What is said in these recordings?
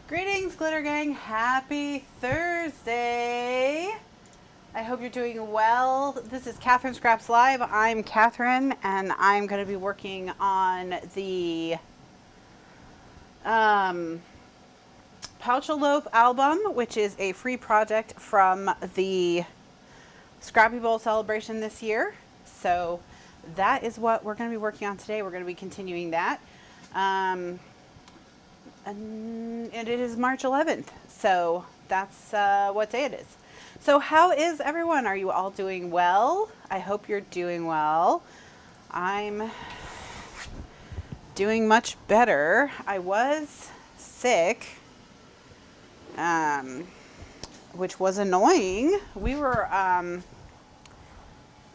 Greetings, Glitter Gang. Happy Thursday. I hope you're doing well. This is Kathryn Scraps Live. I'm Kathryn, and I'm going to be working on the Pouch-A-Lope album, which is a free project from the Scrappy Bowl celebration this year. So that is what we're going to be working on today. We're going to be continuing that. And it is March 11th, so that's what day it is. So how is everyone? Are you all doing well? I hope you're doing well. I'm doing much better. I was sick, which was annoying. We were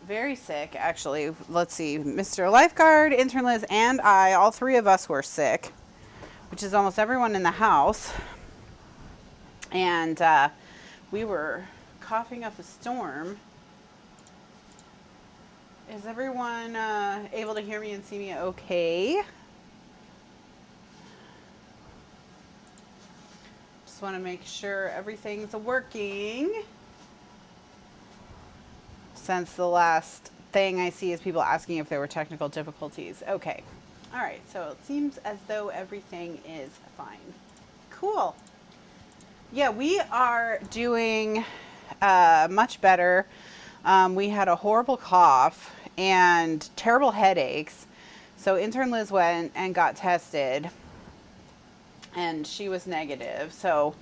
very sick, actually. Let's see, Mr. Lifeguard, Intern Liz, and I, all three of us were sick, which is almost everyone in the house. And we were coughing up a storm. Is everyone able to hear me and see me okay? Just want to make sure everything's working, since the last thing I see is people asking if there were technical difficulties. Okay. All right, so it seems as though everything is fine. Cool. Yeah, we are doing much better. We had a horrible cough and terrible headaches. So Intern Liz went and got tested, and she was negative. So,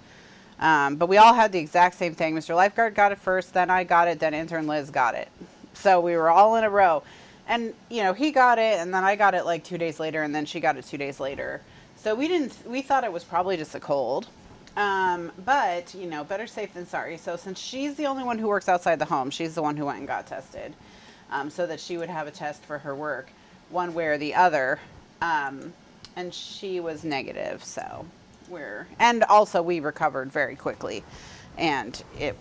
but we all had the exact same thing. Mr. Lifeguard got it first, then I got it, then Intern Liz got it. So we were all in a row. And, you know, he got it, and then I got it like 2 days later, and then she got it 2 days later. So we thought it was probably just a cold. But, you know, better safe than sorry. So since she's the only one who works outside the home, she's the one who went and got tested, so that she would have a test for her work one way or the other. And she was negative. So and also we recovered very quickly, and it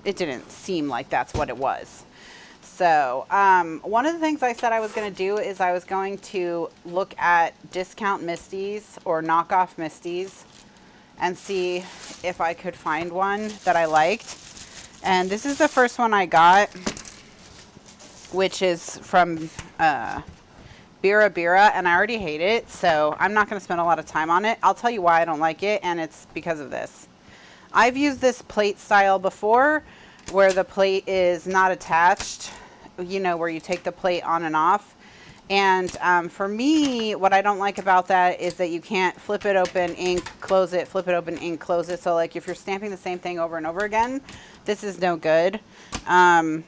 didn't seem like that's what it was. So one of the things I said I was going to do is I was going to look at discount Misties or knockoff Misties and see if I could find one that I liked. And this is the first one I got, which is from Bira Bira, and I already hate it, so I'm not going to spend a lot of time on it. I'll tell you why I don't like it, and it's because of this. I've used this plate style before, where the plate is not attached, you know, where you take the plate on and off. And for me, what I don't like about that is that you can't flip it open, ink, close it, flip it open, ink, close it. So like if you're stamping the same thing over and over again, this is no good. You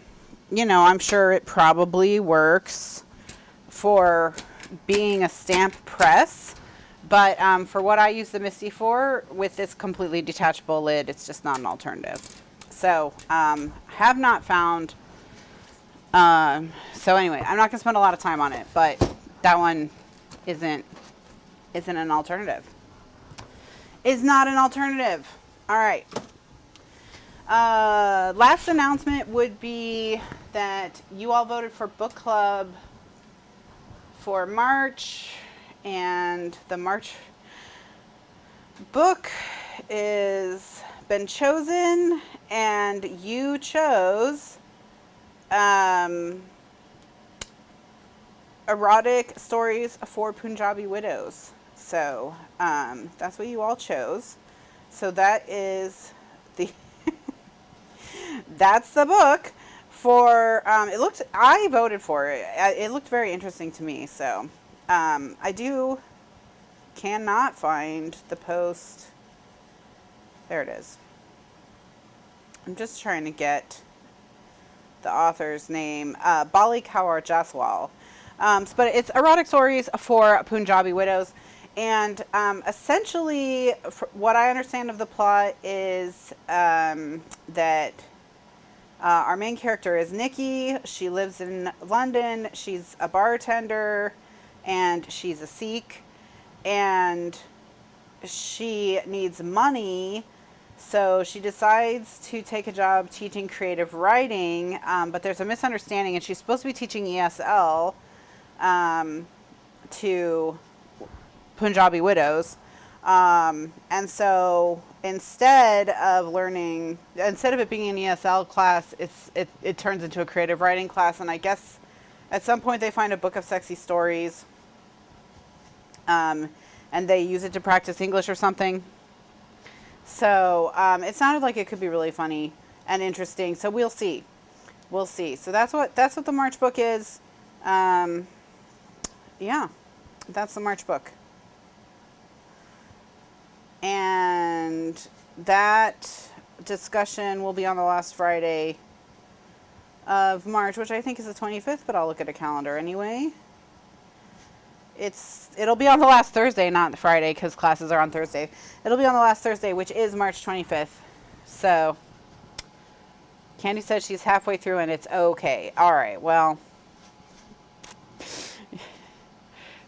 know, I'm sure it probably works for being a stamp press, but for what I use the Misty for, with this completely detachable lid, it's just not an alternative. So, have not found, so anyway, I'm not going to spend a lot of time on it, but that one isn't an alternative. Is not an alternative. All right. Last announcement would be that you all voted for book club for March, and the March book is been chosen, and you chose erotic stories for Punjabi widows. So that's what you all chose. So that is the that's the book for I voted for it. It looked very interesting to me. So I cannot find the post. There it is. I'm just trying to get the author's name, Bali Kaur Jaswal. But it's erotic stories for Punjabi widows. And essentially, what I understand of the plot is that our main character is Nikki. She lives in London. She's a bartender, and she's a Sikh. And she needs money, so she decides to take a job teaching creative writing, but there's a misunderstanding, and she's supposed to be teaching ESL to Punjabi widows, And so instead of it being an ESL class, it turns into a creative writing class. And I guess at some point they find a book of sexy stories, and they use it to practice English or something. So it sounded like it could be really funny and interesting. So we'll see. We'll see. So that's what the March book is. Yeah, that's the March book. And that discussion will be on the last Friday of March, which I think is the 25th, but I'll look at a calendar anyway. It'll be on the last Thursday, not the Friday, because classes are on Thursday. It'll be on the last Thursday, which is March 25th. So Candy says she's halfway through and it's okay. All right, well,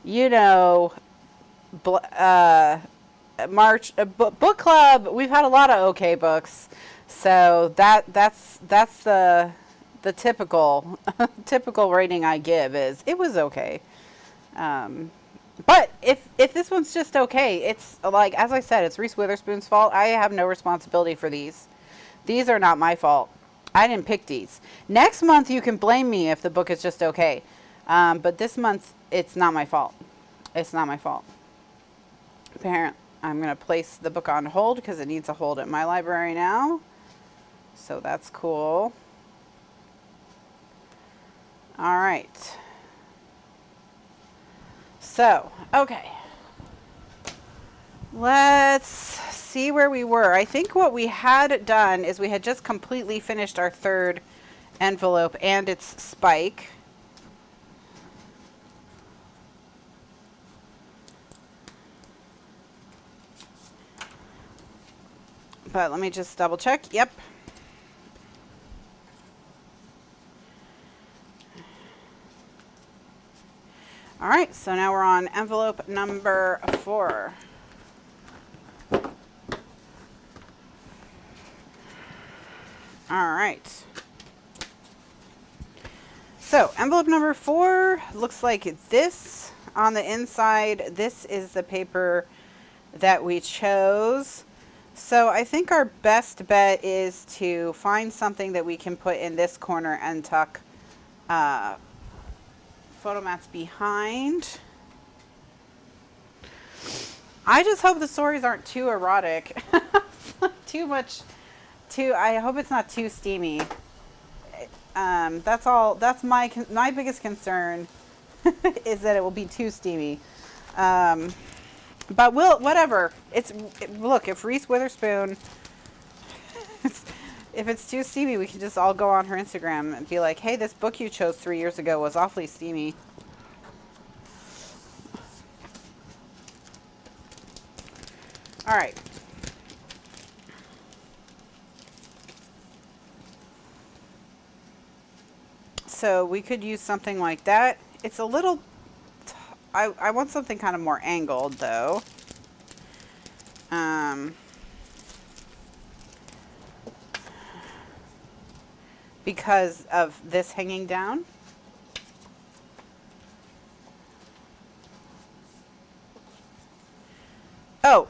you know, March book club, we've had a lot of okay books, so that's the typical typical rating I give is it was okay. But if this one's just okay, it's like, as I said, it's Reese Witherspoon's fault. I have no responsibility for these. These are not my fault. I didn't pick these. Next month you can blame me if the book is just okay, but this month it's not my fault. It's not my fault. Apparently I'm going to place the book on hold because it needs a hold at my library now. So that's cool. All right. So, okay. Let's see where we were. I think what we had done is we had just completely finished our third envelope and its spike. But let me just double check. Yep. All right, so now we're on envelope number 4. All right. So envelope number 4 looks like this on the inside. This is the paper that we chose. So I think our best bet is to find something that we can put in this corner and tuck photo mats behind. I just hope the stories aren't too erotic. I hope it's not too steamy. That's all. That's my biggest concern is that it will be too steamy. But whatever. Look, if Reese Witherspoon, if it's too steamy, we can just all go on her Instagram and be like, hey, this book you chose 3 years ago was awfully steamy. All right. So we could use something like that. It's a little... I want something kind of more angled, though. Because of this hanging down. Oh,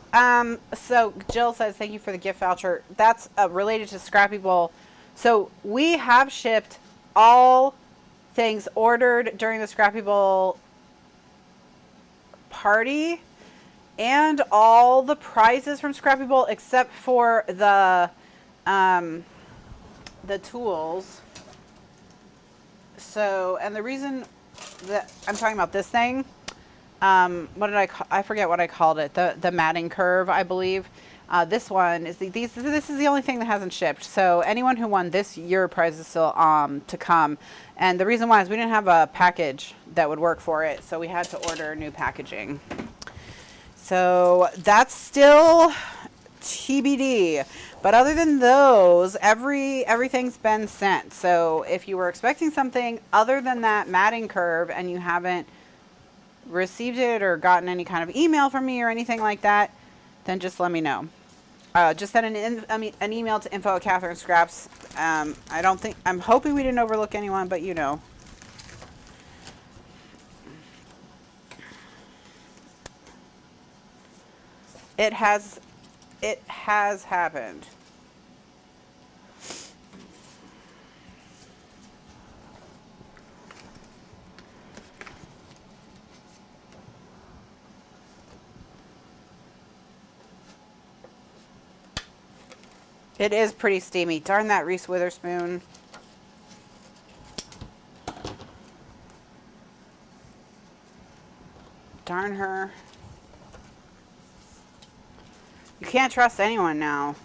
so Jill says, thank you for the gift voucher. That's related to Scrappy Bowl. So we have shipped all things ordered during the Scrappy Bowl party and all the prizes from Scrappy Bowl except for the tools. So, and the reason that I'm talking about this thing, what did I forget what I called it. The matting curve, I believe. This one is this is the only thing that hasn't shipped. So anyone who won this year prize is still to come. And the reason why is we didn't have a package that would work for it, so we had to order new packaging. So that's still TBD. But other than those, everything's been sent. So if you were expecting something other than that matting curve and you haven't received it or gotten any kind of email from me or anything like that, then just let me know. Just send an email to info@Kathryn Scraps. I'm hoping we didn't overlook anyone, but you know. It has happened. It is pretty steamy. Darn that Reese Witherspoon. Darn her. You can't trust anyone now.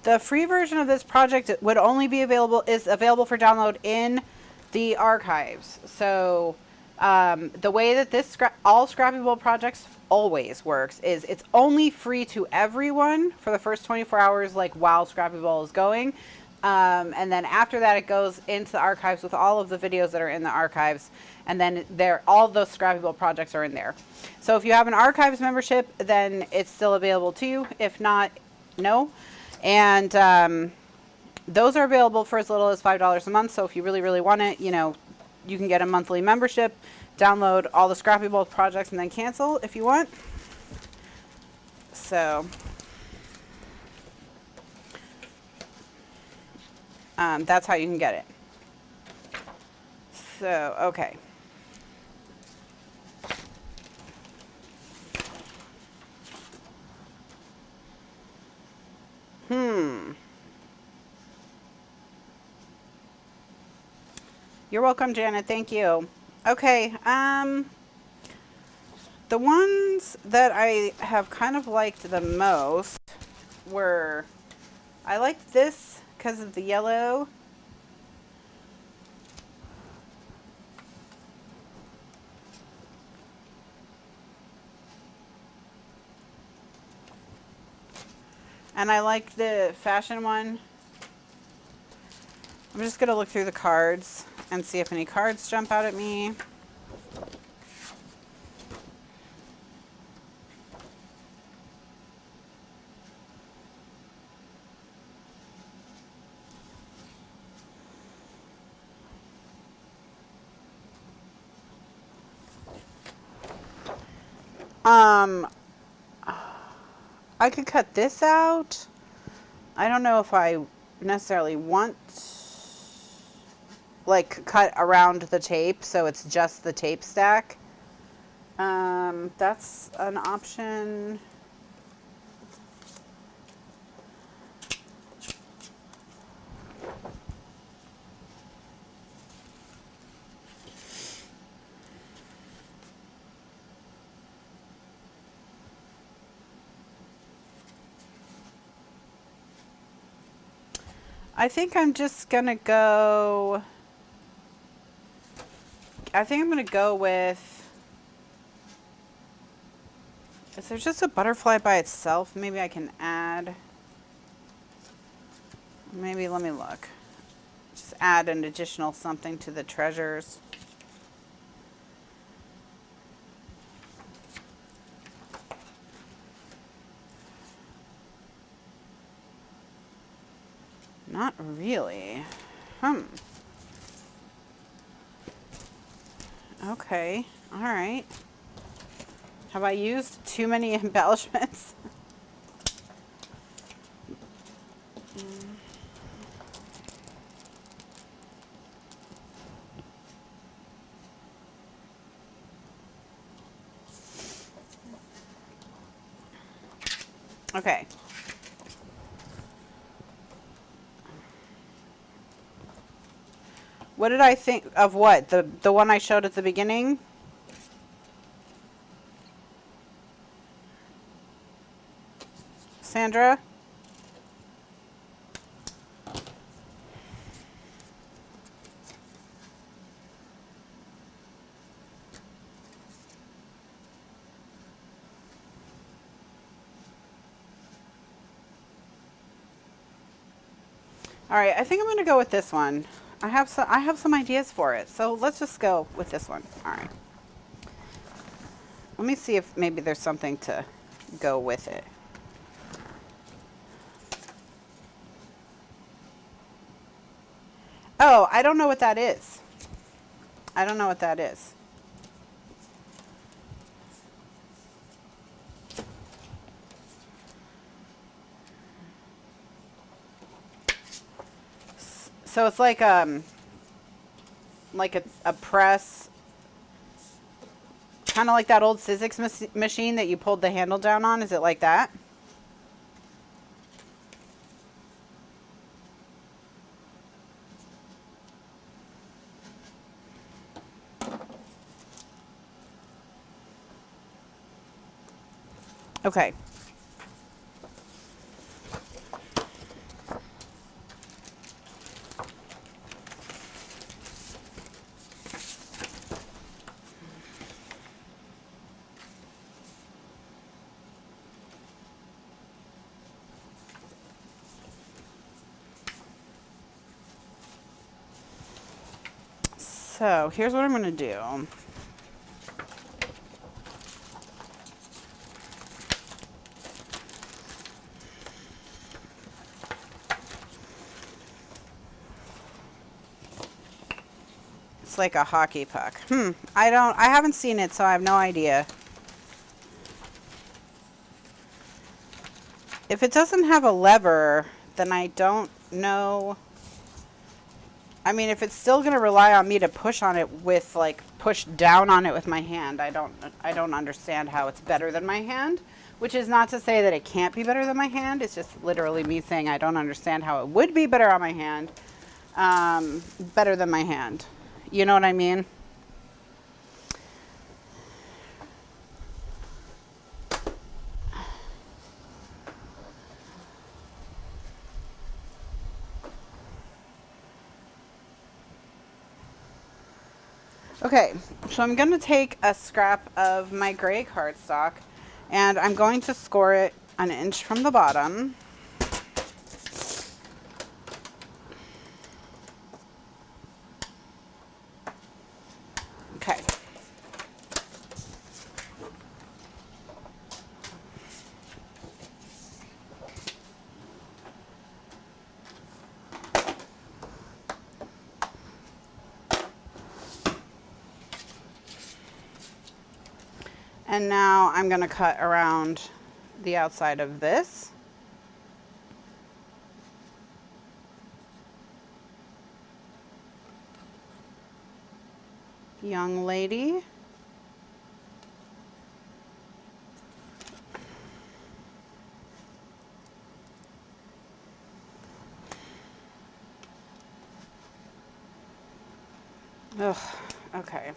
The free version of this project would only be available for download in the archives. So the way that this all Scrappy Bowl projects always works is it's only free to everyone for the first 24 hours, like while Scrappy Bowl is going. And then after that, it goes into the archives with all of the videos that are in the archives. And then all those Scrappy Bowl projects are in there. So if you have an archives membership, then it's still available to you. If not, no. And those are available for as little as $5 a month. So if you really, really want it, you know, you can get a monthly membership, download all the Scrappy Bowl projects, and then cancel if you want. So that's how you can get it. So, okay. You're welcome, Janet. Thank you. Okay. The ones that I have kind of liked the most were, I liked this because of the yellow. And I like the fashion one. I'm just going to look through the cards and see if any cards jump out at me. I could cut this out. I don't know if I necessarily want, like, cut around the tape so it's just the tape stack. That's an option. I think I'm just gonna go, I think I'm gonna go with, is there just a butterfly by itself? Maybe I can add, maybe let me look. Just add an additional something to the treasures. Not really. Okay. All right. Have I used too many embellishments? Okay. What did I think of what? The one I showed at the beginning? Sandra? All right, I think I'm going to go with this one. I have some ideas for it, so let's just go with this one. All right. Let me see if maybe there's something to go with it. Oh, I don't know what that is. I don't know what that is. So it's like a press, kind of like that old Sizzix machine that you pulled the handle down on. Is it like that? Okay. So here's what I'm going to do. It's like a hockey puck. I haven't seen it, so I have no idea. If it doesn't have a lever, then I don't know. I mean, if it's still going to rely on me to push on it with, like, push down on it with my hand, I don't understand how it's better than my hand, which is not to say that it can't be better than my hand. It's just literally me saying I don't understand how it would be better on my hand, better than my hand. You know what I mean? Okay, so I'm going to take a scrap of my gray cardstock and I'm going to score it an inch from the bottom. Okay. And now I'm going to cut around the outside of this. Young lady. Ugh, okay.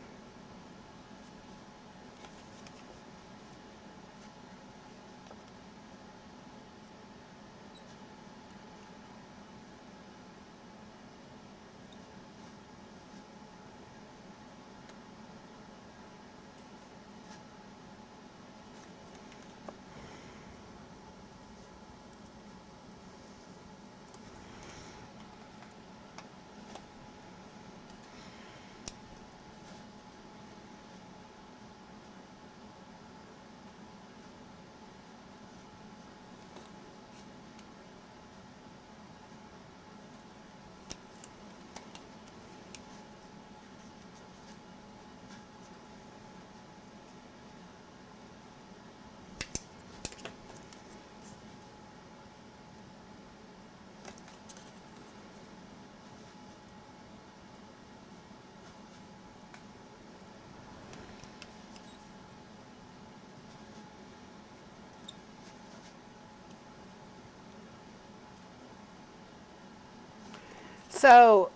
So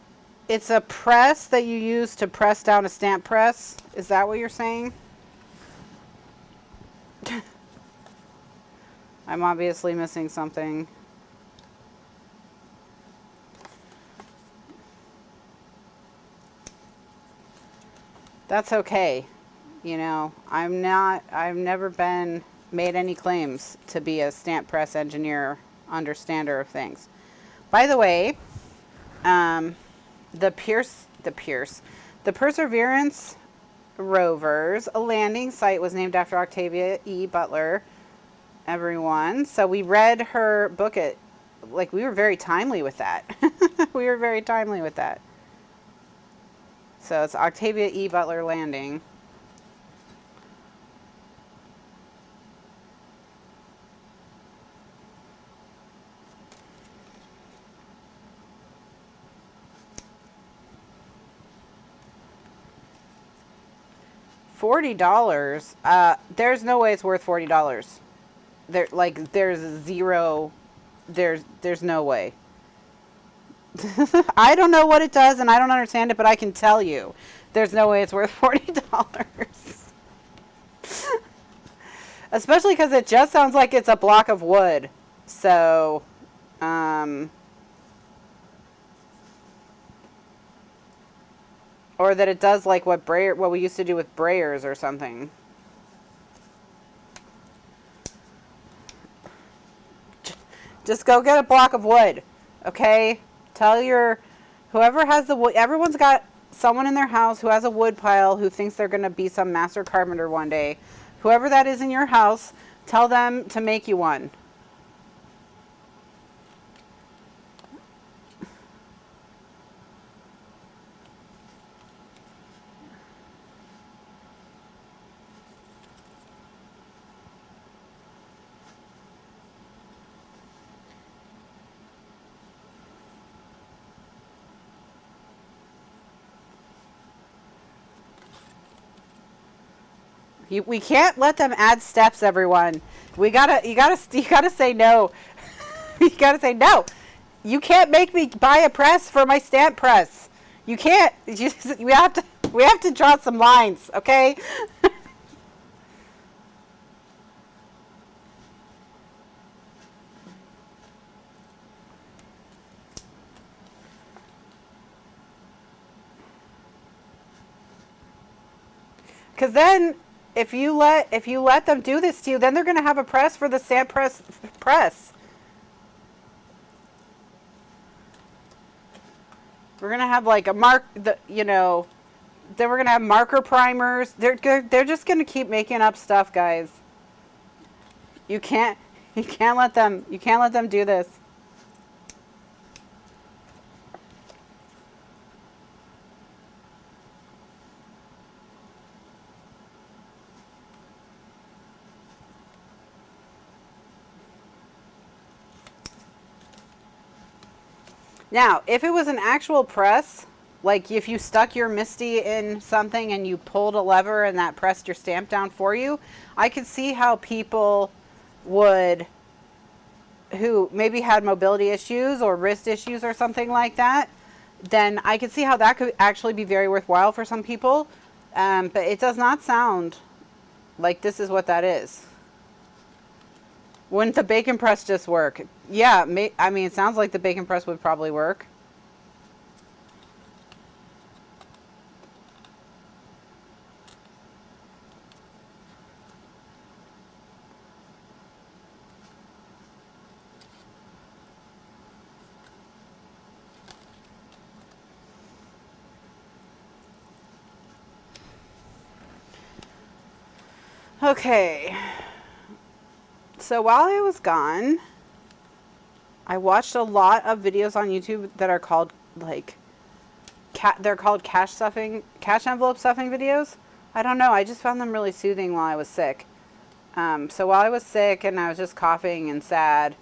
it's a press that you use to press down a stamp press. Is that what you're saying? I'm obviously missing something. That's okay. You know, I've never made any claims to be a stamp press engineer, understander of things. By the way, the Perseverance rovers, a landing site was named after Octavia E. Butler, everyone. So we read her book we were very timely with that. We were very timely with that. So it's Octavia E. Butler Landing. $40. There's no way it's worth $40. There's zero. There's no way. I don't know what it does, and I don't understand it, but I can tell you, there's no way it's worth $40. Especially because it just sounds like it's a block of wood. So, or that it does like what we used to do with brayers or something. Just go get a block of wood, okay? Tell whoever has the wood. Everyone's got someone in their house who has a wood pile who thinks they're going to be some master carpenter one day. Whoever that is in your house, tell them to make you one. We can't let them add steps, everyone. You gotta say no. You gotta say no. You can't make me buy a press for my stamp press. You can't. We have to draw some lines, okay? Because then, if you let them do this to you, then they're going to have a press for the stamp press. We're going to have like then we're going to have marker primers. They're just going to keep making up stuff, guys. You can't let them do this. Now, if it was an actual press, like if you stuck your MISTI in something and you pulled a lever and that pressed your stamp down for you, I could see how people who maybe had mobility issues or wrist issues or something like that, then I could see how that could actually be very worthwhile for some people. But it does not sound like this is what that is. Wouldn't the bacon press just work? Yeah, I mean, it sounds like the bacon press would probably work. Okay. So while I was gone, I watched a lot of videos on YouTube that are called they're called cash envelope stuffing videos. I don't know. I just found them really soothing while I was sick. So while I was sick and I was just coughing and sad,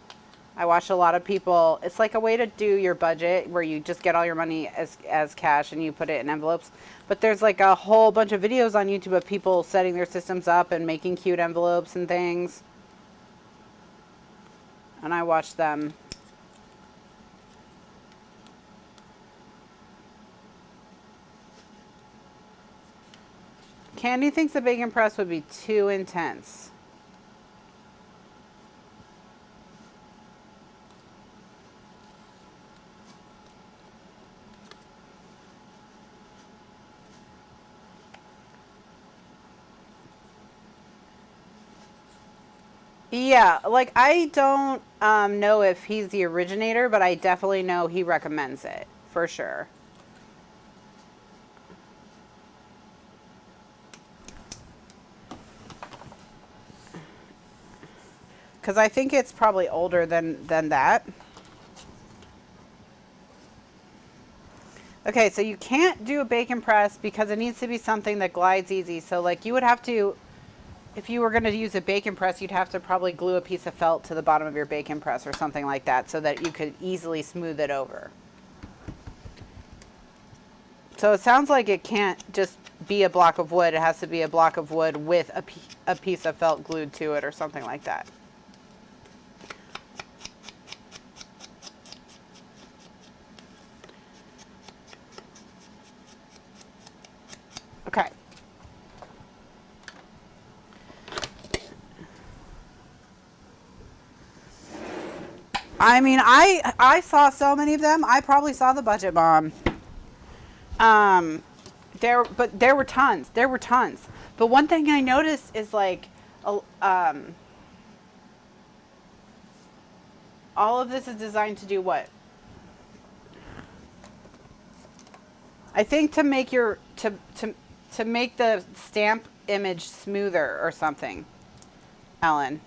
I watched a lot of people. It's like a way to do your budget where you just get all your money as cash and you put it in envelopes. But there's like a whole bunch of videos on YouTube of people setting their systems up and making cute envelopes and things. And I watched them. Candy thinks the bacon press would be too intense. Yeah, like I don't know if he's the originator, but I definitely know he recommends it for sure. Because I think it's probably older than that. Okay, so you can't do a bacon press because it needs to be something that glides easy. So like you would have to, if you were going to use a bacon press, you'd have to probably glue a piece of felt to the bottom of your bacon press or something like that so that you could easily smooth it over. So it sounds like it can't just be a block of wood. It has to be a block of wood with a piece of felt glued to it or something like that. Okay. I mean, I saw so many of them. I probably saw the Budget Mom. There were tons. There were tons. But one thing I noticed is like, all of this is designed to do what? I think to make your to make the stamp image smoother or something, Ellen.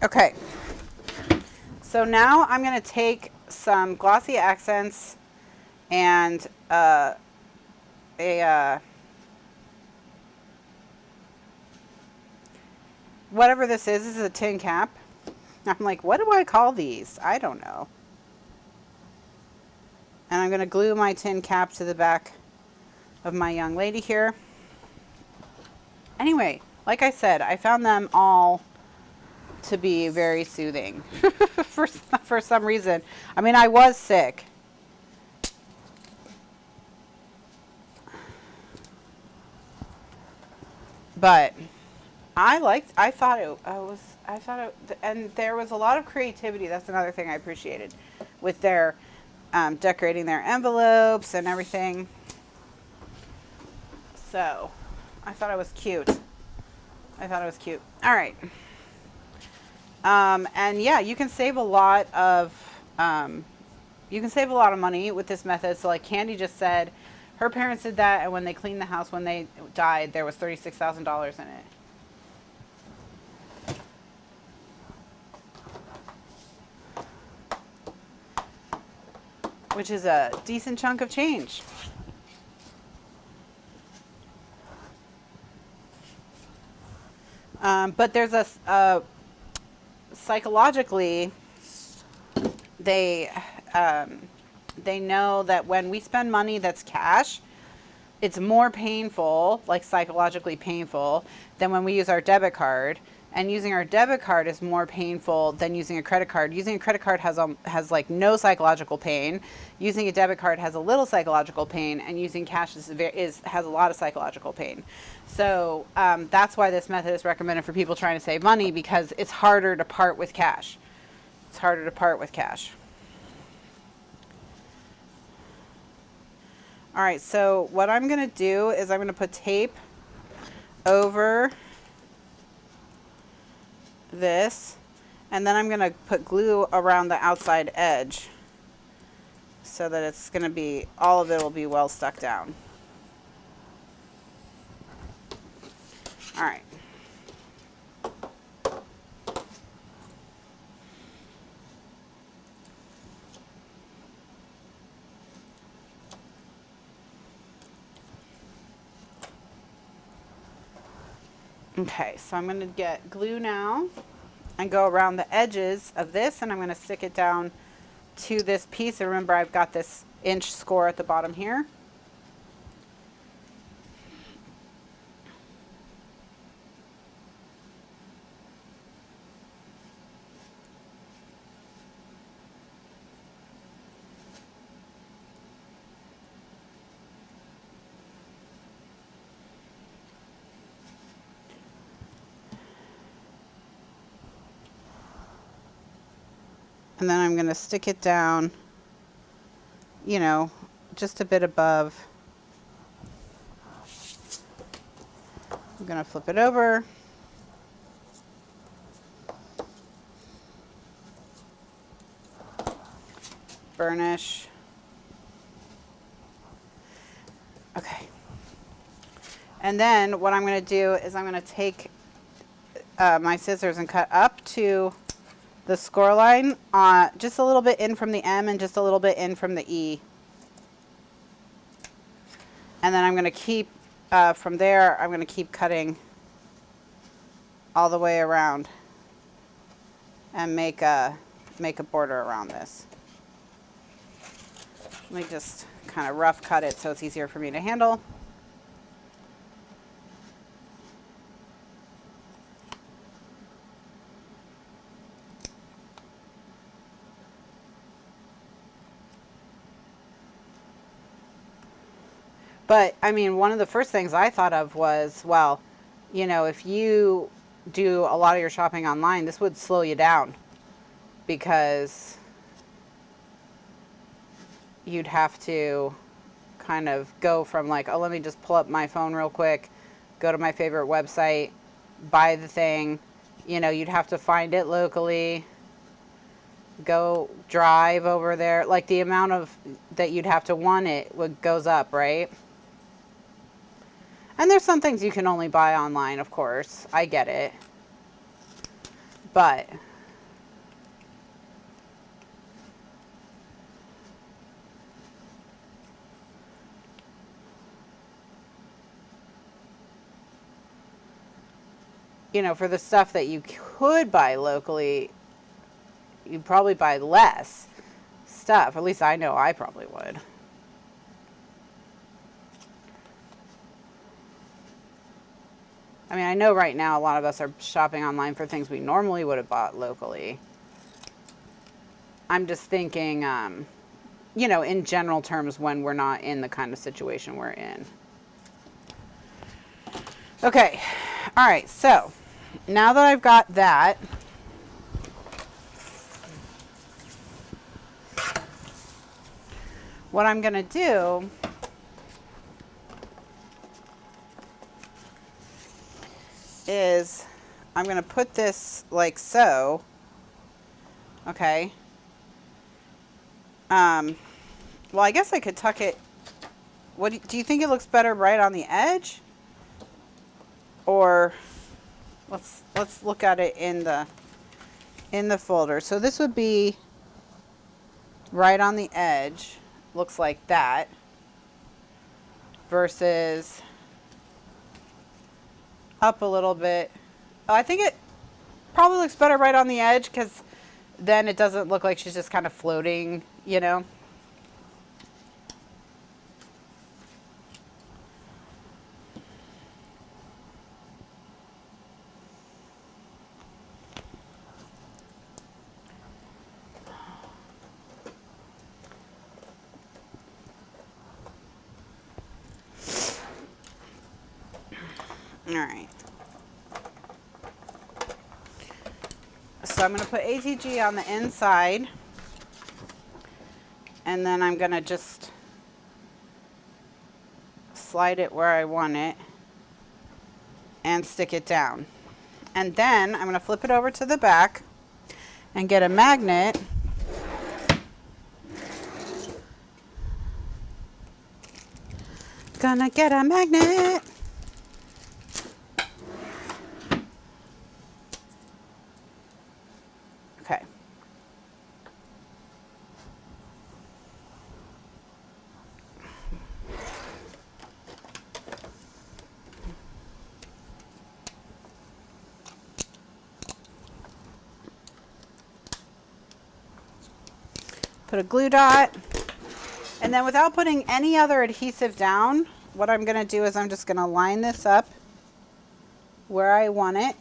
Okay, so now I'm going to take some glossy accents and whatever this is a tin cap. I'm like, what do I call these? I don't know. And I'm going to glue my tin cap to the back of my young lady here. Anyway, like I said, I found them all to be very soothing for some reason. I mean, I was sick. But I thought it, and there was a lot of creativity. That's another thing I appreciated with their decorating their envelopes and everything. So I thought it was cute. I thought it was cute. All right. And yeah, you can save a lot of money with this method. So like Candy just said, her parents did that, and when they cleaned the house when they died, there was $36,000 in it. Which is a decent chunk of change. But there's a psychologically, they know that when we spend money that's cash, it's more painful, like psychologically painful, than when we use our debit card. And using our debit card is more painful than using a credit card. Using a credit card has like no psychological pain. Using a debit card has a little psychological pain, and using cash has a lot of psychological pain. So that's why this method is recommended for people trying to save money, because it's harder to part with cash. It's harder to part with cash. All right, so what I'm going to do is I'm going to put tape over this, and then I'm going to put glue around the outside edge so that it's going to be, all of it will be well stuck down. All right. Okay, so I'm going to get glue now and go around the edges of this, and I'm going to stick it down to this piece. And remember, I've got this inch score at the bottom here. And then I'm going to stick it down, you know, just a bit above. I'm going to flip it over. Burnish. Okay. And then what I'm going to do is I'm going to take my scissors and cut up to the score line, just a little bit in from the M and just a little bit in from the E. And then I'm going to keep from there, I'm going to keep cutting all the way around and make a border around this. Let me just kind of rough cut it so it's easier for me to handle. But I mean, one of the first things I thought of was, well, you know, if you do a lot of your shopping online, this would slow you down, because you'd have to kind of go from like, oh, let me just pull up my phone real quick, go to my favorite website, buy the thing. You know, you'd have to find it locally, go drive over there. Like the amount of that you'd have to want it goes up, right? And there's some things you can only buy online, of course. I get it. But you know, for the stuff that you could buy locally, you'd probably buy less stuff. At least I know I probably would. I mean, I know right now a lot of us are shopping online for things we normally would have bought locally. I'm just thinking, you know, in general terms, when we're not in the kind of situation we're in. Okay. All right. So now that I've got that, what I'm going to do is I'm going to put this like so. Okay. Well, I guess I could tuck it. What do you think it looks better right on the edge? Or let's look at it in the folder. So this would be right on the edge. Looks like that. Versus up a little bit. Oh, I think it probably looks better right on the edge, because then it doesn't look like she's just kind of floating, you know. All right. So I'm going to put ATG on the inside, and then I'm going to just slide it where I want it and stick it down. And then I'm going to flip it over to the back and get a magnet. Gonna get a magnet. Okay. Put a glue dot. And then without putting any other adhesive down, what I'm going to do is I'm just going to line this up where I want it.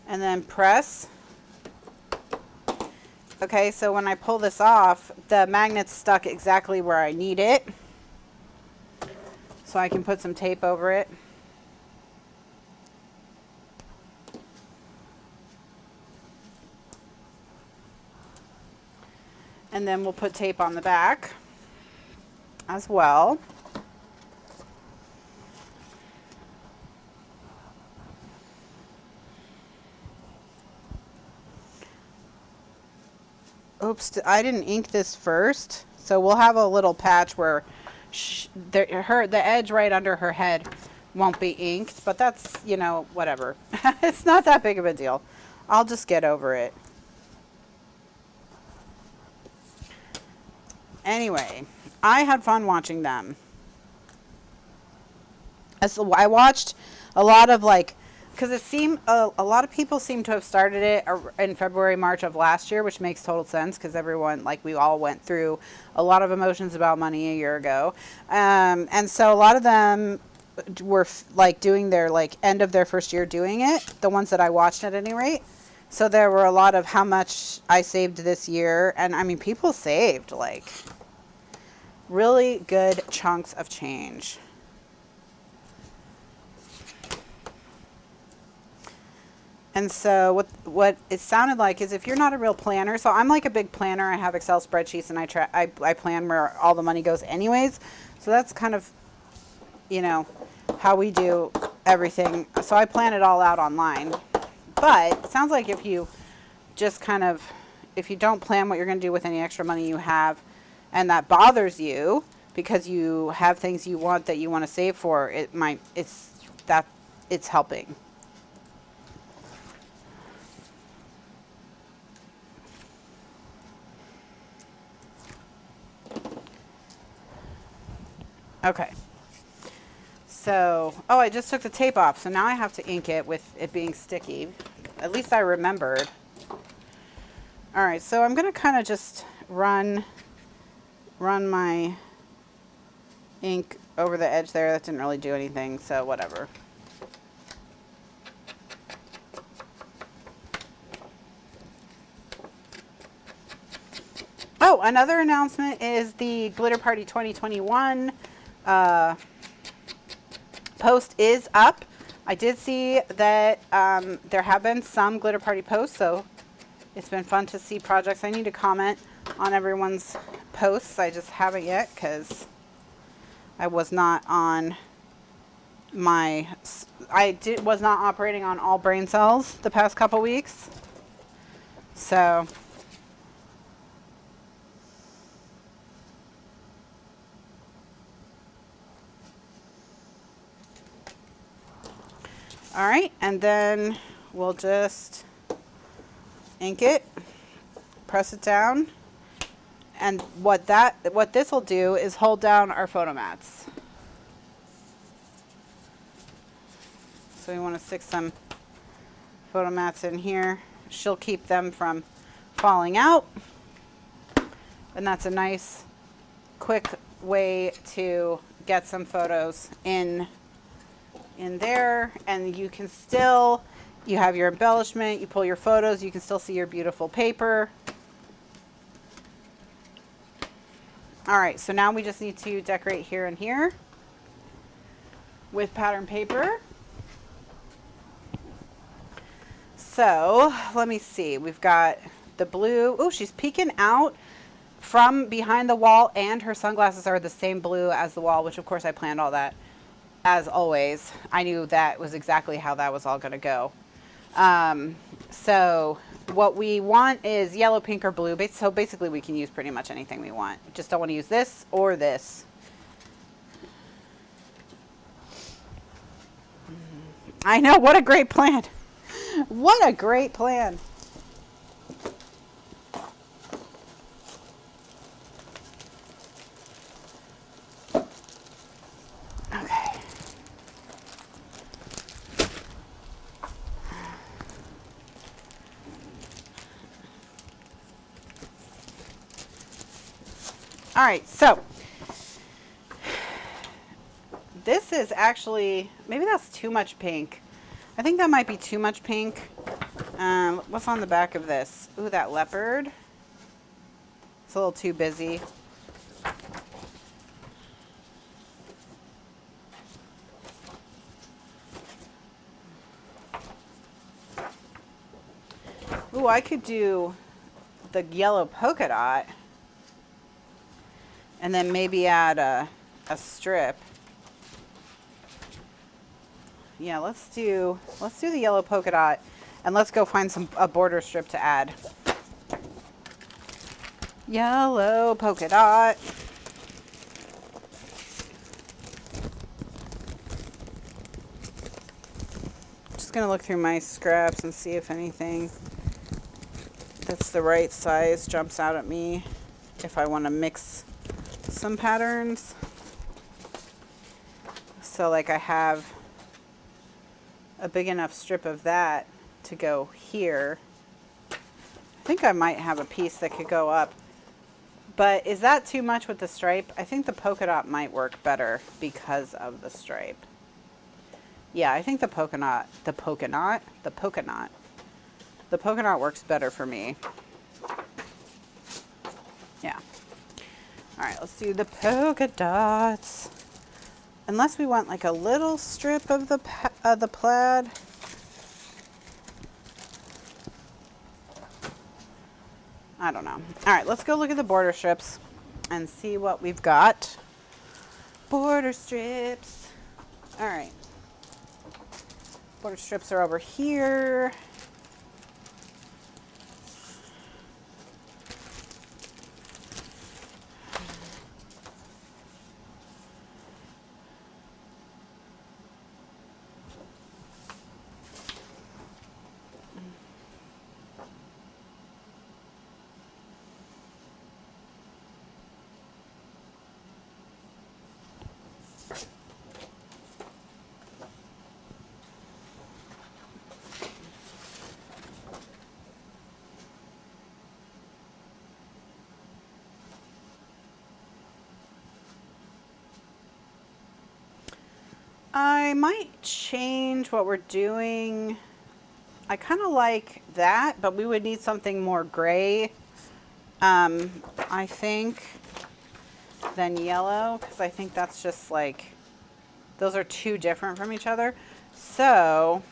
And then press. Okay, so when I pull this off, the magnet's stuck exactly where I need it. So I can put some tape over it. And then we'll put tape on the back as well. Oops, I didn't ink this first. So we'll have a little patch where the edge right under her head won't be inked, but that's, you know, whatever. It's not that big of a deal. I'll just get over it. Anyway, I had fun watching them. I watched a lot of like, because it seemed a lot of people seem to have started it in February, March of last year, which makes total sense because everyone, like, we all went through a lot of emotions about money a year ago. And so a lot of them were like doing their like end of their first year doing it, the ones that I watched at any rate. So there were a lot of how much I saved this year. And I mean, people saved like really good chunks of change. And so what it sounded like is if you're not a real planner, so I'm like a big planner. I have Excel spreadsheets and I plan where all the money goes anyways. So that's kind of, you know, how we do everything. So I plan it all out online. But it sounds like if you just kind of, if you don't plan what you're going to do with any extra money you have, and that bothers you because you have things you want that you want to save for, it's helping. Okay. So, oh, I just took the tape off, so now I have to ink it with it being sticky. At least I remembered. All right, so I'm going to kind of just run my ink over the edge there. That didn't really do anything, so whatever. Oh, another announcement is the Glitter Party 2021 post is up. I did see that there have been some Glitter Party posts, so it's been fun to see projects. I need to comment on everyone's posts. I just haven't yet because I was not on was not operating on all brain cells the past couple weeks. So all right, and then we'll just ink it, press it down, and what this will do is hold down our photo mats. So we want to stick some photo mats in here. She'll keep them from falling out, and that's a nice, quick way to get some photos in there, and you can still, you have your embellishment, you pull your photos, you can still see your beautiful paper. All right, so now we just need to decorate here and here with pattern paper. So let me see, we've got the blue. Oh, she's peeking out from behind the wall, and her sunglasses are the same blue as the wall, which of course I planned all that. As always, I knew that was exactly how that was all going to go. So what we want is yellow, pink, or blue. So basically we can use pretty much anything we want. Just don't want to use this or this. I know, what a great plan. What a great plan. All right, so this is actually, maybe that's too much pink. I think that might be too much pink. What's on the back of this? Ooh, that leopard. It's a little too busy. Ooh, I could do the yellow polka dot. And then maybe add a strip. Yeah, let's do the yellow polka dot, and let's go find a border strip to add. Yellow polka dot. Just gonna look through my scraps and see if anything that's the right size jumps out at me. If I want to mix some patterns. So like I have a big enough strip of that to go here. I think I might have a piece that could go up. But is that too much with the stripe? I think the polka dot might work better because of the stripe. Yeah, I think the polka knot works better for me. Yeah. All right, let's do the polka dots. Unless we want like a little strip of the plaid. I don't know. All right, let's go look at the border strips and see what we've got. Border strips. All right. Border strips are over here. I might change what we're doing. I kind of like that, but we would need something more gray, I think, than yellow, because I think that's just like, those are too different from each other. So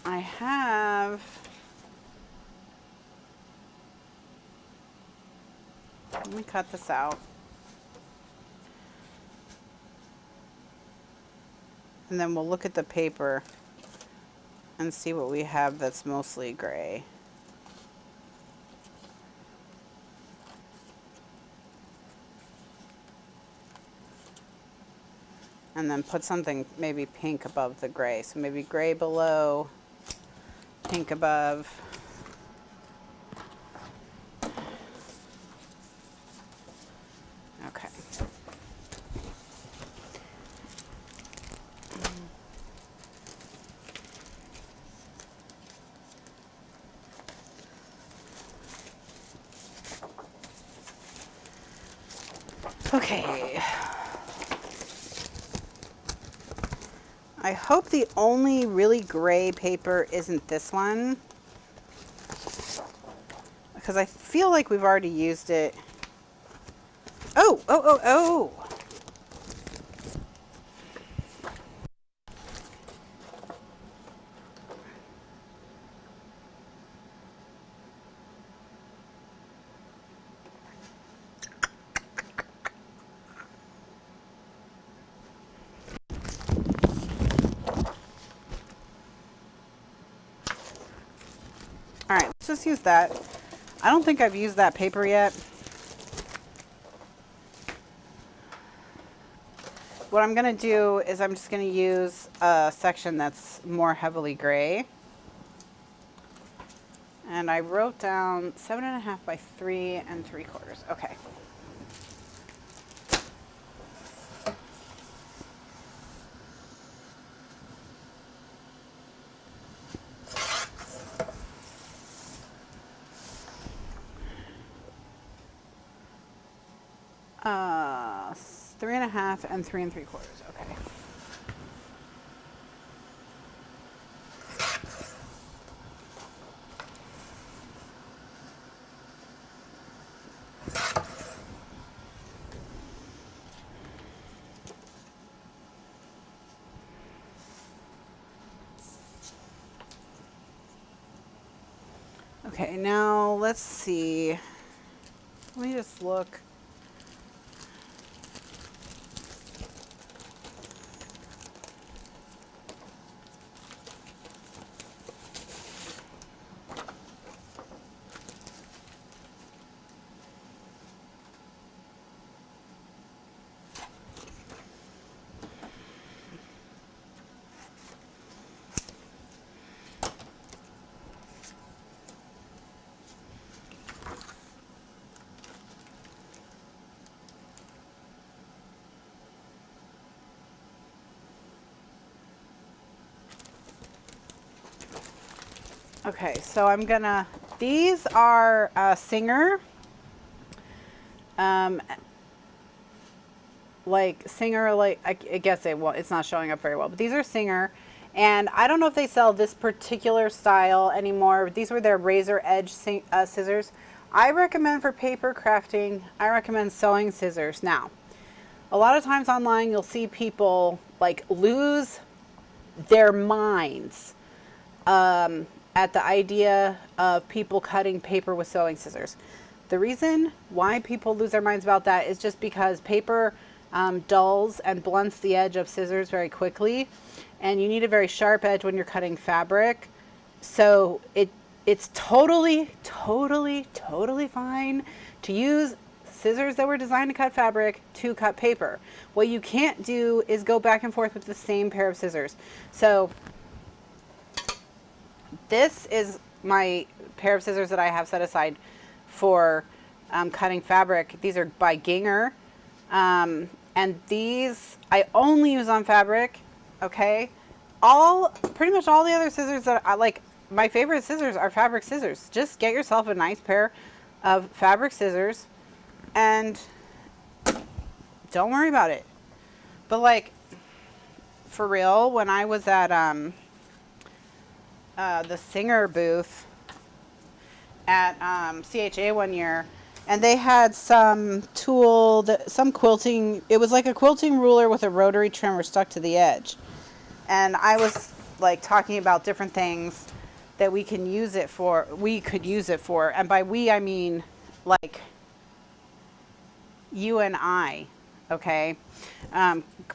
I have, let me cut this out. And then we'll look at the paper and see what we have that's mostly gray. And then put something maybe pink above the gray. So maybe gray below, pink above. Okay. Okay. I hope the only really gray paper isn't this one, because I feel like we've already used it. Oh. All right, let's just use that. I don't think I've used that paper yet. What I'm going to do is I'm just going to use a section that's more heavily gray. And I wrote down 7.5 by 3 3/4. Okay. Uh, 3.5 and 3 3/4. Okay. Okay, now let's see. Let me just look. Okay, so I'm gonna, these are Singer, Singer, I guess it's not showing up very well, but these are Singer, and I don't know if they sell this particular style anymore. These were their razor edge scissors. I recommend for paper crafting, I recommend sewing scissors. Now, a lot of times online you'll see people like lose their minds at the idea of people cutting paper with sewing scissors. The reason why people lose their minds about that is just because paper dulls and blunts the edge of scissors very quickly, and you need a very sharp edge when you're cutting fabric. So it's totally fine to use scissors that were designed to cut fabric to cut paper. What you can't do is go back and forth with the same pair of scissors. So this is my pair of scissors that I have set aside for cutting fabric. These are by Ginger. And these I only use on fabric, okay? Pretty much all the other scissors that I like, my favorite scissors are fabric scissors. Just get yourself a nice pair of fabric scissors and don't worry about it. But like, for real, when I was at the Singer booth at CHA one year, and they had some tool, some quilting, it was like a quilting ruler with a rotary trimmer stuck to the edge. And I was like talking about different things that we could use it for. And by we, I mean like you and I, okay?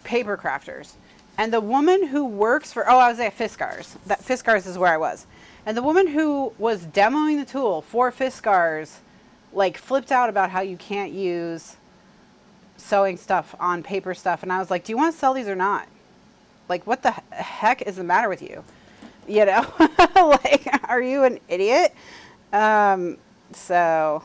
Paper crafters. And the woman who works for, I was at Fiskars. Fiskars is where I was. And the woman who was demoing the tool for Fiskars like flipped out about how you can't use sewing stuff on paper stuff. And I was like, do you want to sell these or not? Like, what the heck is the matter with you? You know, like, are you an idiot? So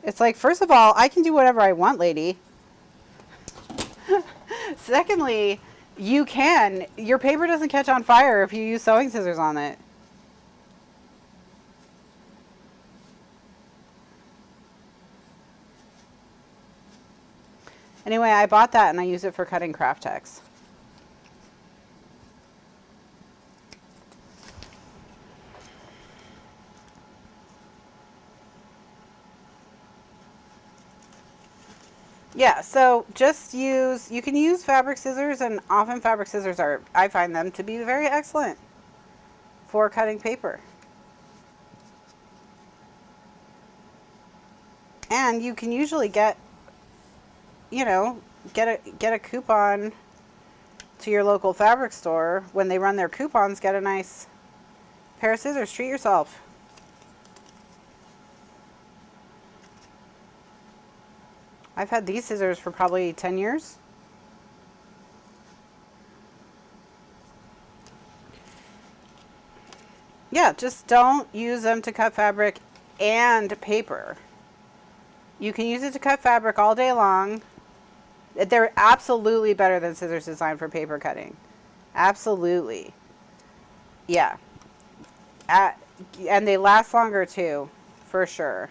it's like, first of all, I can do whatever I want, lady. Secondly, your paper doesn't catch on fire if you use sewing scissors on it. Anyway, I bought that and I use it for cutting craft text. Yeah, so you can use fabric scissors, and often fabric scissors I find them to be very excellent for cutting paper. And you can usually get a coupon to your local fabric store. When they run their coupons, get a nice pair of scissors. Treat yourself. I've had these scissors for probably 10 years. Yeah, just don't use them to cut fabric and paper. You can use it to cut fabric all day long. They're absolutely better than scissors designed for paper cutting. Absolutely. Yeah. And they last longer too, for sure.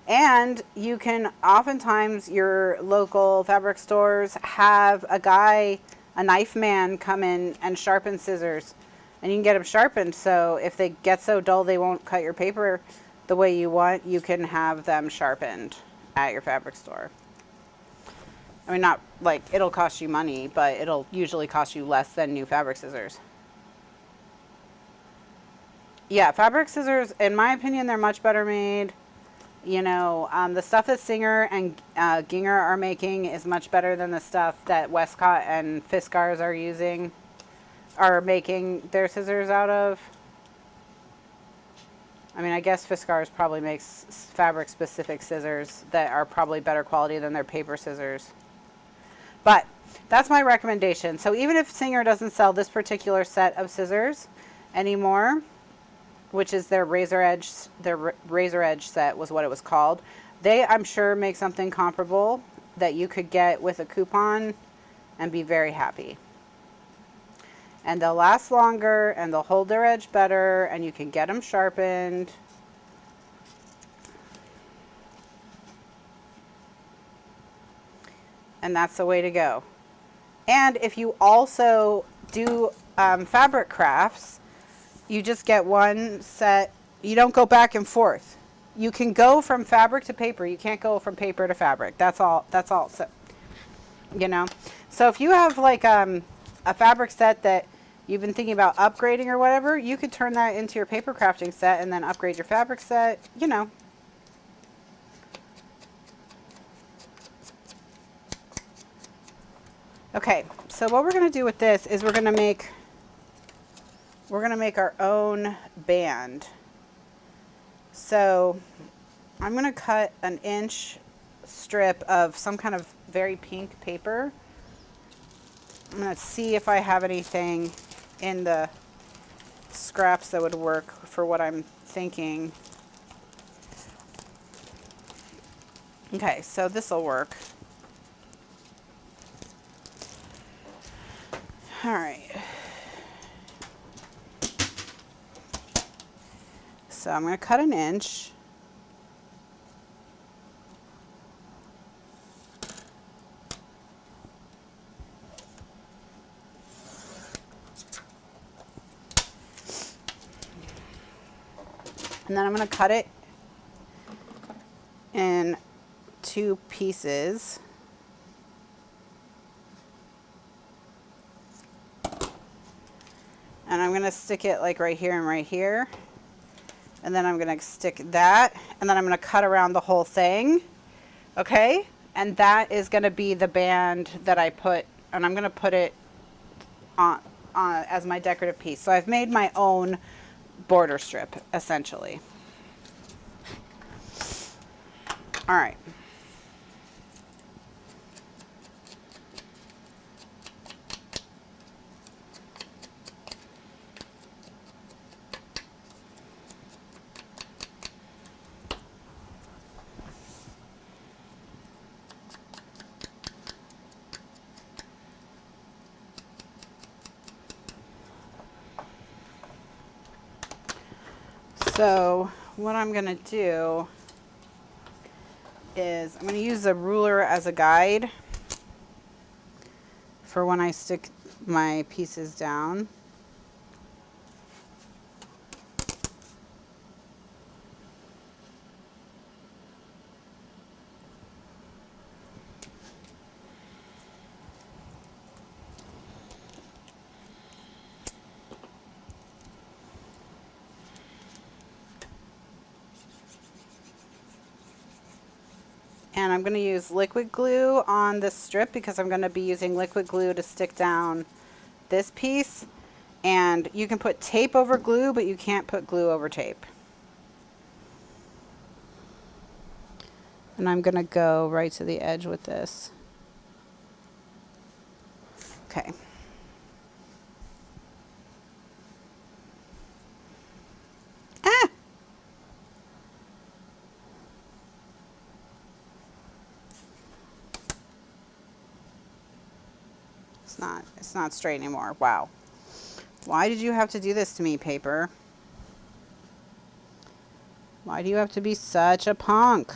And you can, oftentimes your local fabric stores have a knife man come in and sharpen scissors. And you can get them sharpened, so if they get so dull they won't cut your paper the way you want, you can have them sharpened at your fabric store. I mean, not like it'll cost you money, but it'll usually cost you less than new fabric scissors. Yeah, fabric scissors, in my opinion, they're much better made. You know, the stuff that Singer and Ginger are making is much better than the stuff that Westcott and Fiskars are making their scissors out of. I mean, I guess Fiskars probably makes fabric specific scissors that are probably better quality than their paper scissors. But that's my recommendation. So even if Singer doesn't sell this particular set of scissors anymore, which is their razor edge set was what it was called. They, I'm sure, make something comparable that you could get with a coupon and be very happy. And they'll last longer and they'll hold their edge better and you can get them sharpened. And that's the way to go. And if you also do fabric crafts, you just get one set. You don't go back and forth. You can go from fabric to paper. You can't go from paper to fabric. That's all. That's all. So, you know. So if you have like a fabric set that you've been thinking about upgrading or whatever, you could turn that into your paper crafting set and then upgrade your fabric set. You know. Okay. So what we're gonna do with this is we're gonna make our own band. So I'm going to cut an inch strip of some kind of very pink paper. I'm going to see if I have anything in the scraps that would work for what I'm thinking. Okay, so this will work. All right. So I'm going to cut an inch. And then I'm going to cut it in 2 pieces. And I'm going to stick it like right here and right here. And then I'm going to stick that, and then I'm going to cut around the whole thing. Okay? And that is going to be the band that I put, and I'm going to put it on as my decorative piece. So I've made my own border strip, essentially. All right. So what I'm going to do is I'm going to use a ruler as a guide for when I stick my pieces down. And I'm going to use liquid glue on this strip because I'm going to be using liquid glue to stick down this piece. And you can put tape over glue, but you can't put glue over tape. And I'm going to go right to the edge with this. Okay. Ah! It's not straight anymore. Wow. Why did you have to do this to me, paper? Why do you have to be such a punk?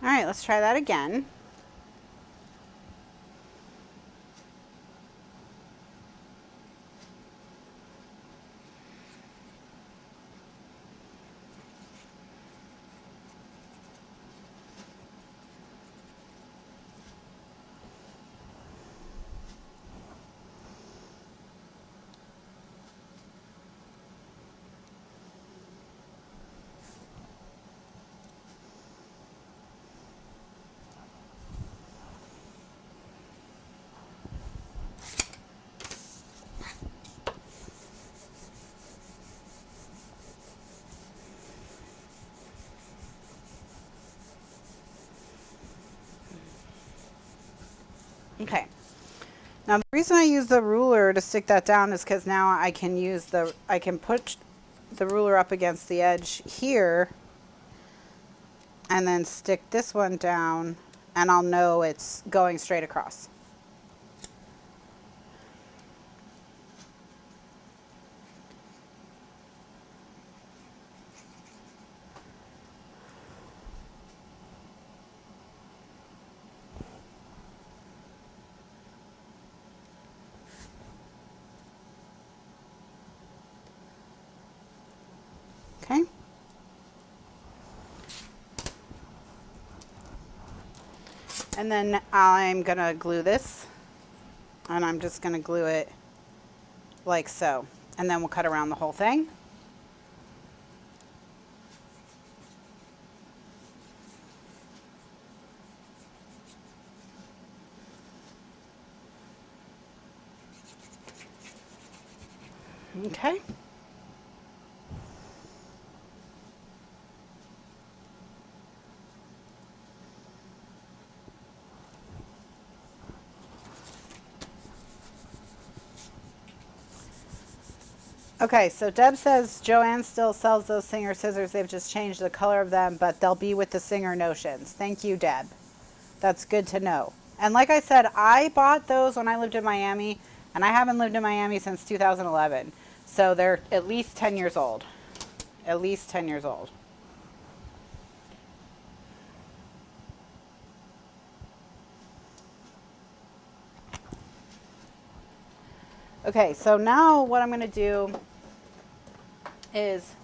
All right, let's try that again. Okay. Now the reason I use the ruler to stick that down is because now I can use I can put the ruler up against the edge here and then stick this one down and I'll know it's going straight across. Okay. And then I'm going to glue this, and I'm just going to glue it like so. And then we'll cut around the whole thing. Okay. Okay, so Deb says Joanne still sells those Singer scissors. They've just changed the color of them, but they'll be with the Singer notions. Thank you, Deb. That's good to know. And like I said, I bought those when I lived in Miami, and I haven't lived in Miami since 2011. So they're at least 10 years old. At least 10 years old. Okay, so now what I'm going to do is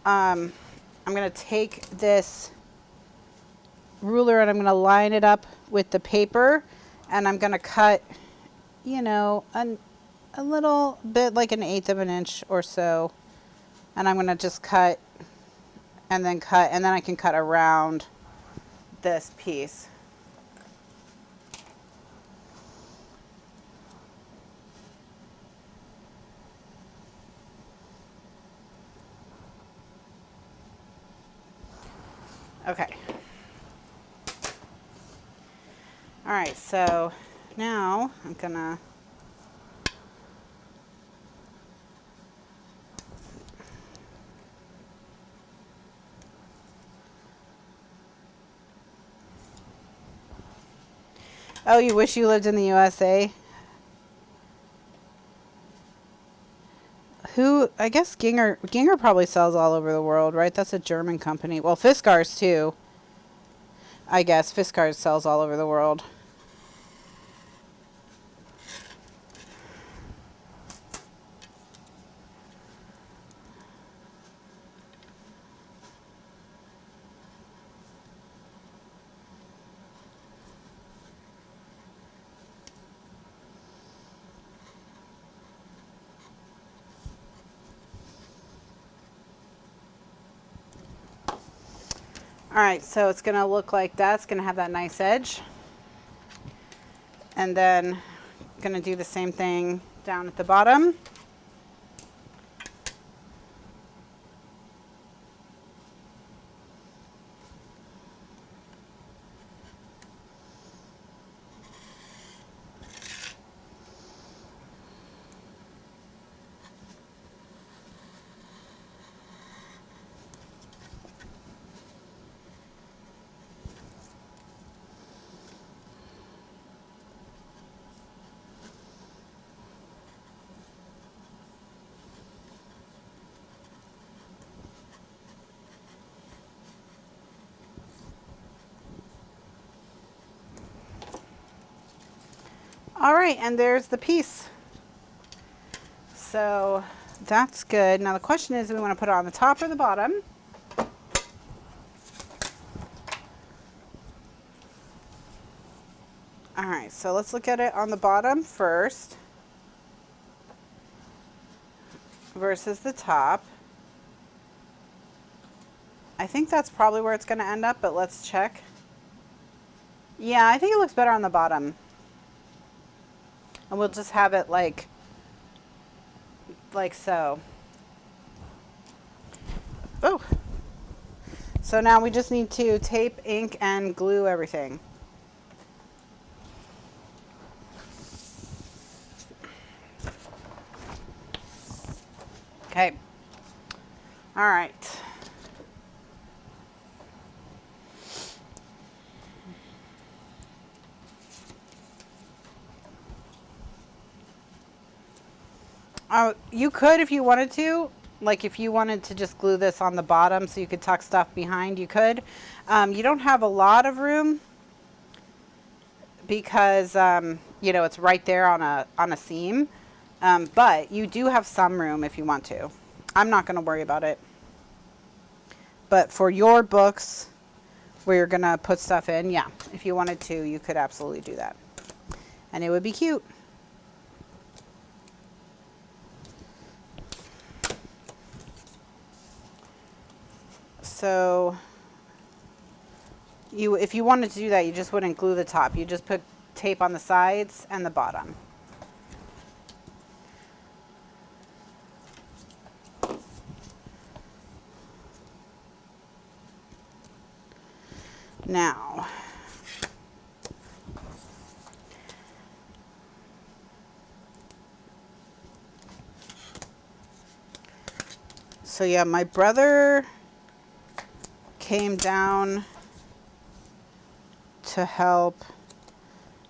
I'm going to take this ruler and I'm going to line it up with the paper, and I'm going to cut, you know, a little bit, like 1/8 of an inch or so, and I'm going to just cut, and then I can cut around this piece. Okay. All right, so now I'm gonna Oh, you wish you lived in the USA? Who, I guess Ginger probably sells all over the world, right? That's a German company. Well, Fiskars too. I guess Fiskars sells all over the world. All right, so it's gonna look like that. It's gonna have that nice edge. And then I'm gonna do the same thing down at the bottom. All right, and there's the piece. So that's good. Now the question is, do we want to put it on the top or the bottom? All right, so let's look at it on the bottom first versus the top. I think that's probably where it's going to end up, but let's check. Yeah, I think it looks better on the bottom. And we'll just have it like so. Oh. So now we just need to tape, ink, and glue everything. Okay. All right. You could if you wanted to. Like if you wanted to just glue this on the bottom so you could tuck stuff behind, you could. You don't have a lot of room because, you know, it's right there on a seam. But you do have some room if you want to. I'm not going to worry about it. But for your books where you're going to put stuff in, yeah, if you wanted to, you could absolutely do that. And it would be cute. So if you wanted to do that, you just wouldn't glue the top. You just put tape on the sides and the bottom. Now, so yeah, my brother came down to help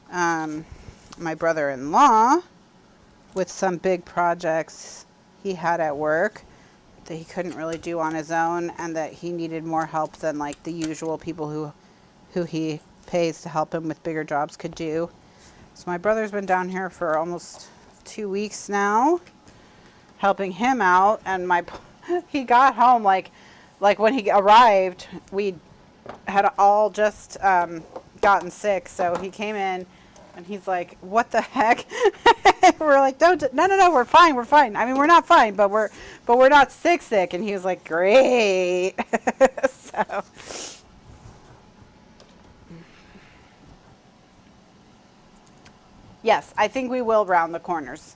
my brother-in-law with some big projects he had at work that he couldn't really do on his own, and that he needed more help than like the usual people who he pays to help him with bigger jobs could do. So my brother's been down here for almost 2 weeks now, helping him out, and he got home like when he arrived, we had all just gotten sick, so he came in and he's like, what the heck? We're like, no, we're fine. I mean, we're not fine, but we're not sick. And he was like, great. So yes, I think we will round the corners.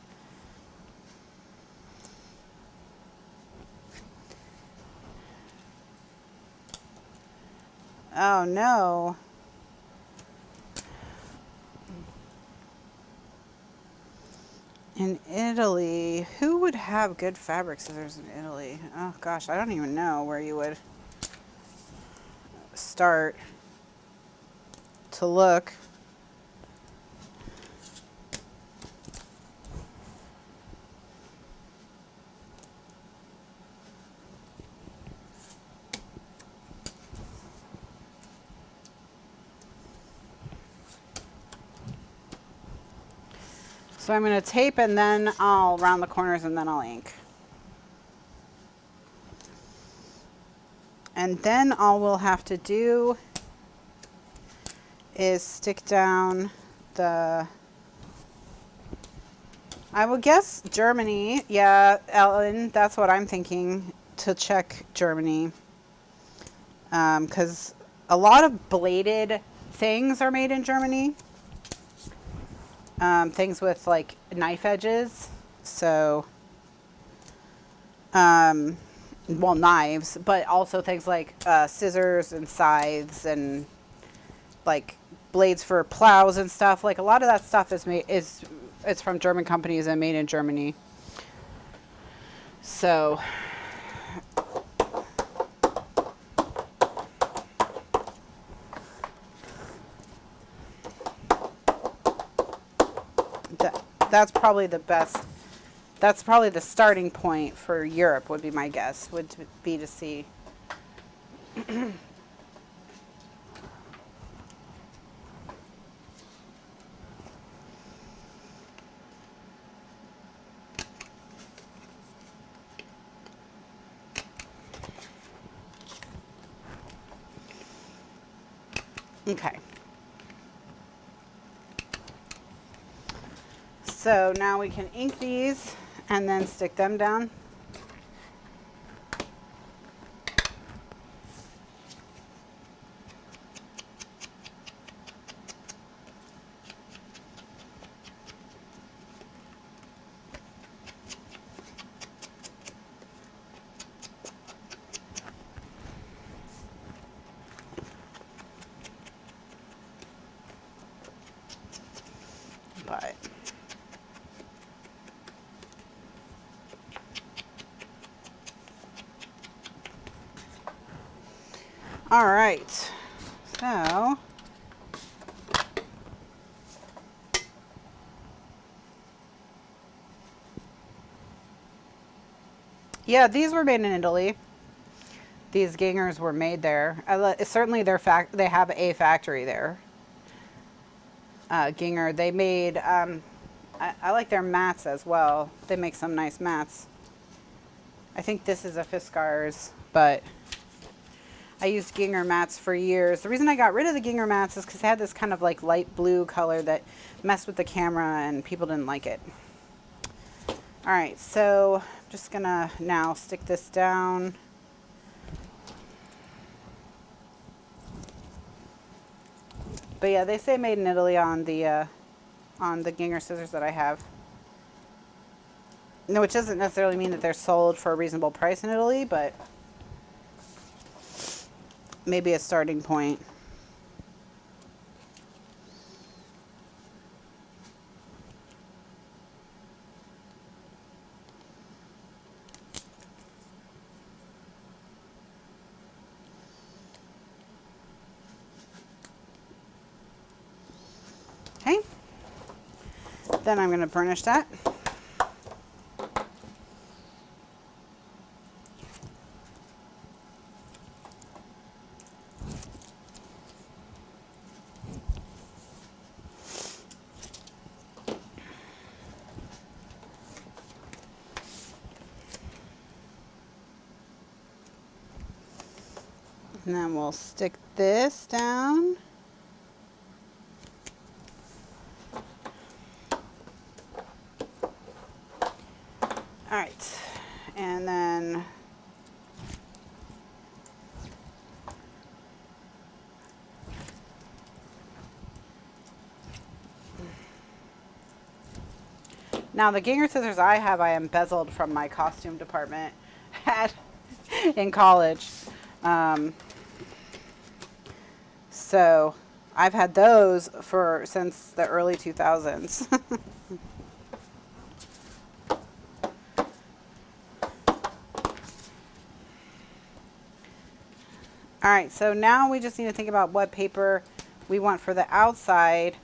Oh no. In Italy, who would have good fabric scissors in Italy? Oh gosh, I don't even know where you would start to look. So I'm going to tape and then I'll round the corners and then I'll ink. And then all we'll have to do is stick down the, I would guess Germany. Yeah, Ellen, that's what I'm thinking, to check Germany. Because a lot of bladed things are made in Germany. Things with like knife edges. So, well, knives, but also things like scissors and scythes and like blades for plows and stuff. Like a lot of that stuff it's from German companies and made in Germany. So that's probably the best. That's probably the starting point for Europe, would be my guess, would be to see. Okay. So now we can ink these and then stick them down. But All right, so yeah, these were made in Italy. These gingers were made there. Certainly, they have a factory there. Ginger, they made. I like their mats as well. They make some nice mats. I think this is a Fiskars, but I used Ginger mats for years. The reason I got rid of the Ginger mats is because they had this kind of like light blue color that messed with the camera and people didn't like it. All right, so I'm just gonna now stick this down. But yeah, they say made in Italy on the Ginger scissors that I have. No, which doesn't necessarily mean that they're sold for a reasonable price in Italy, but maybe a starting point. Okay. Then I'm going to burnish that. And then we'll stick this down. All right, and then now the Ginger scissors I have, I embezzled from my costume department in college. So I've had those since the early 2000s. All right, so now we just need to think about what paper we want for the outside.